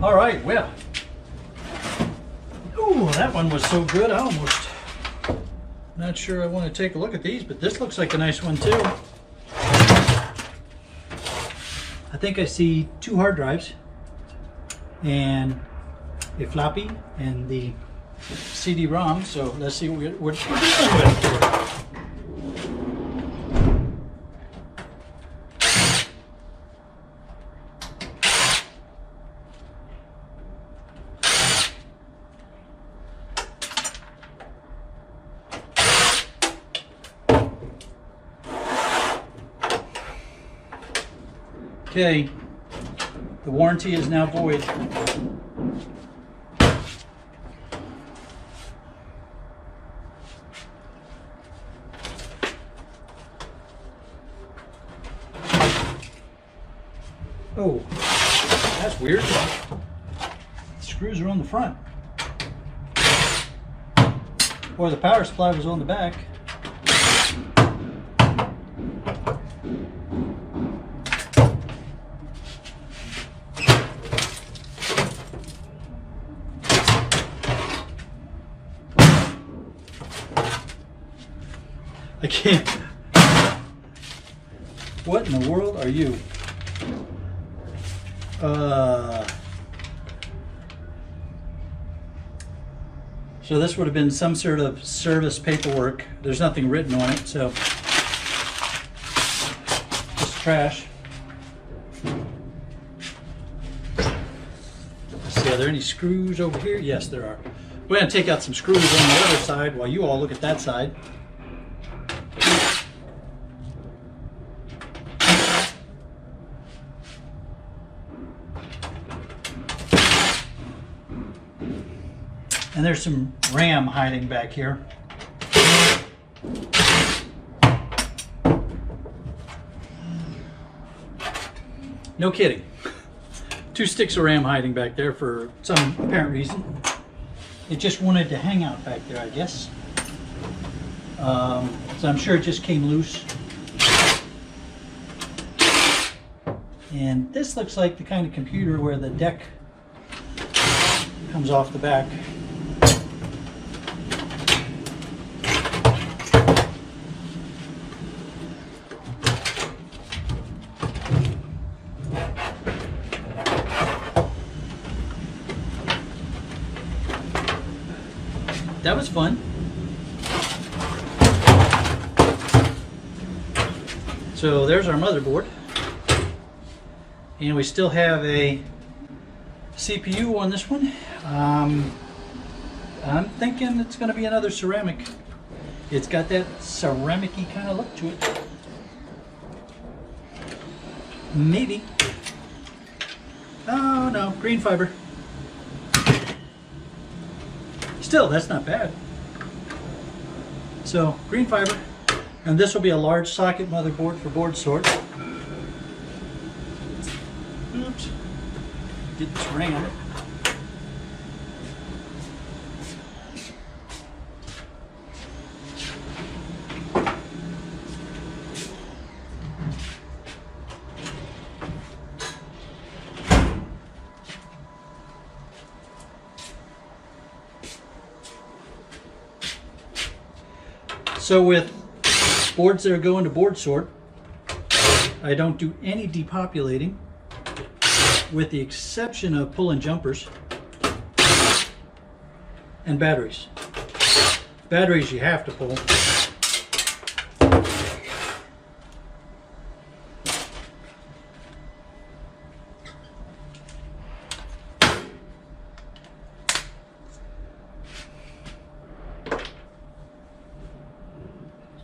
All right, well. Ooh, that one was so good, I almost not sure I want to take a look at these, but this looks like a nice one too. I think I see 2 hard drives and a floppy and the CD-ROM, so let's see what we're dealing with. Okay, the warranty is now void. Oh, that's weird. The screws are on the front. Or the power supply was on the back. I can't. What in the world are you? So this would have been some sort of service paperwork. There's nothing written on it, so just trash. Let's see, are there any screws over here? Yes, there are. We're going to take out some screws on the other side while you all look at that side. And there's some RAM hiding back here. No kidding. 2 sticks of RAM hiding back there for some apparent reason. It just wanted to hang out back there, I guess. So I'm sure it just came loose. And this looks like the kind of computer where the deck comes off the back. That was fun. So there's our motherboard. And we still have a CPU on this one. I'm thinking it's going to be another ceramic. It's got that ceramic-y kind of look to it. Maybe. Oh no, green fiber. Still, that's not bad. So, green fiber. And this will be a large socket motherboard for board sort. Oops. Get this RAM. So with boards that are going to board sort, I don't do any depopulating, with the exception of pulling jumpers and batteries. Batteries you have to pull.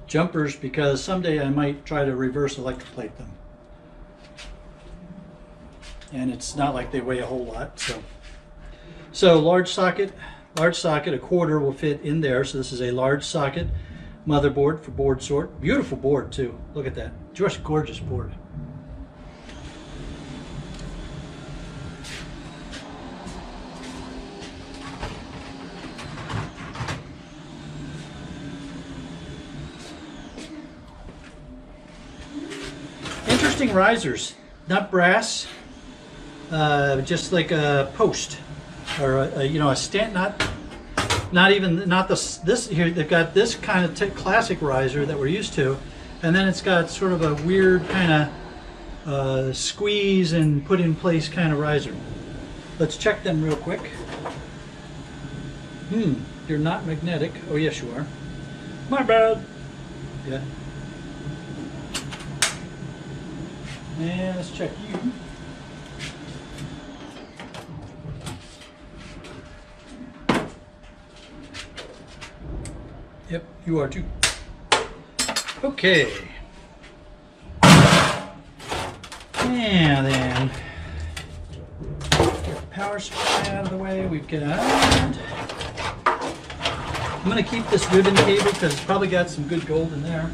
Jumpers because someday I might try to reverse electroplate them. And it's not like they weigh a whole lot. So large socket, a quarter will fit in there. So this is a large socket motherboard for board sort. Beautiful board too. Look at that. Just gorgeous board. Interesting risers, not brass, just like a post or you know, a stand, not even, not this here. They've got this kind of classic riser that we're used to, and then it's got sort of a weird kind of squeeze and put in place kind of riser. Let's check them real quick. You're not magnetic. Oh yes, you are. My bad. Yeah. And let's check you. Yep, you are too. Okay. And then get the power supply out of the way. We've got. I'm going to keep this ribbon cable because it's probably got some good gold in there.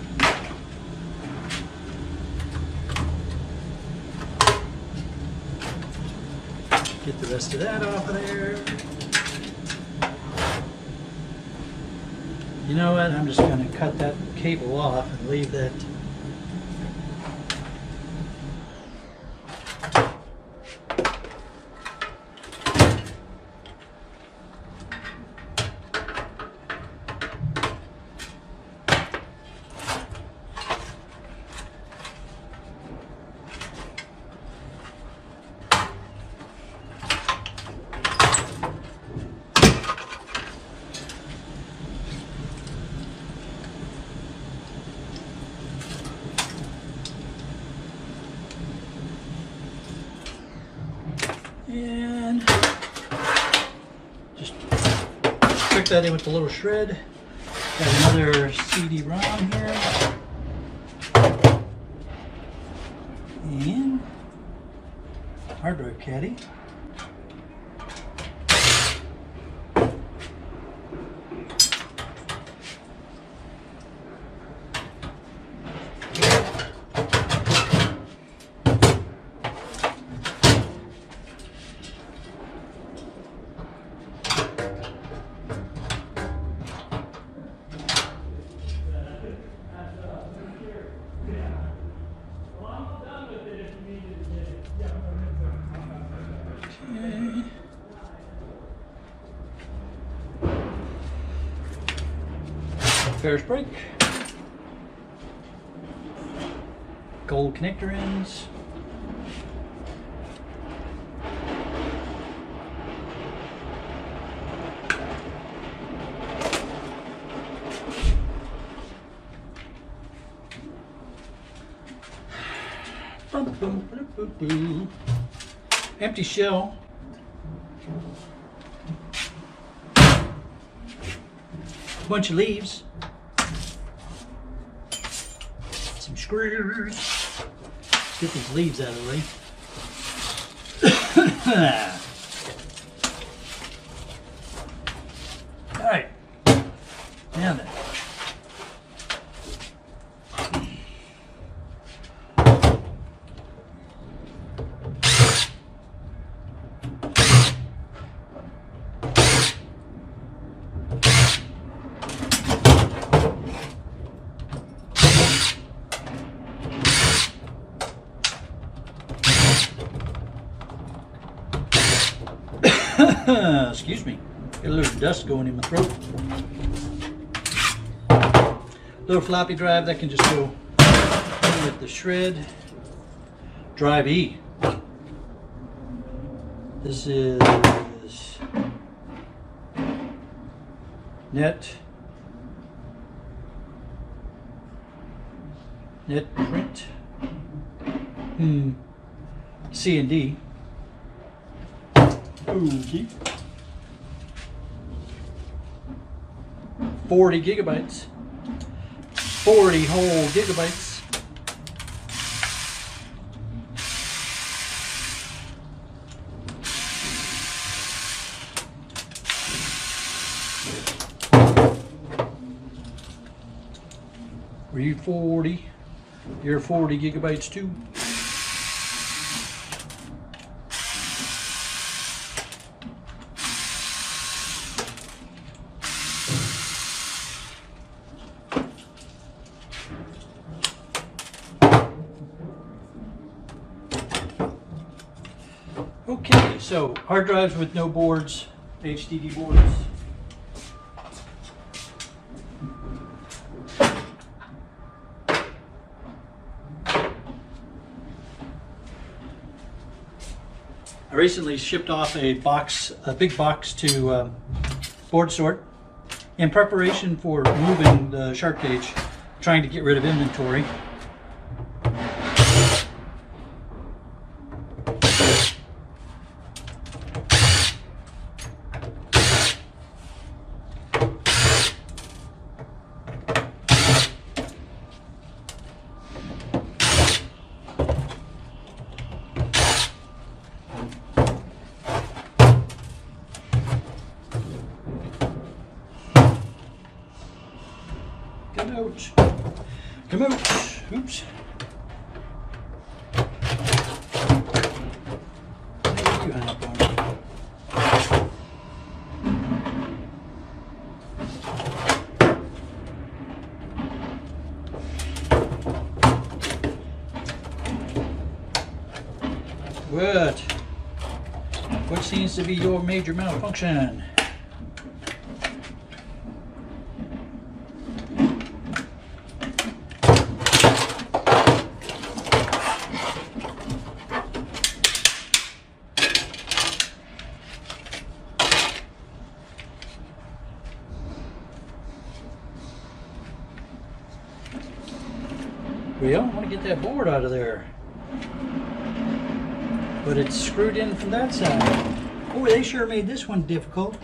Get the rest of that off of there. You know what? I'm just going to cut that cable off and leave that. And just trick that in with the little shred. Got another CD-ROM here. And hard drive caddy. Ferris brake, gold connector ends, empty shell. Bunch of leaves, some screws. Let's get these leaves out of the way. All right, now then. Excuse me, get a little dust going in my throat. Little floppy drive that can just go in with the shred. Drive E. This is net print. C and D. Okay. 40 gigabytes. 40 whole gigabytes. Were you 40? You're 40 gigabytes too. so hard drives with no boards, HDD boards. I recently shipped off a big box to Board Sort in preparation for moving the shark cage, trying to get rid of inventory. Come out. Come out. Oops. There you hang up on me. What seems to be your major malfunction? Well, I want to get that board out of there. But it's screwed in from that side. Oh, they sure made this one difficult.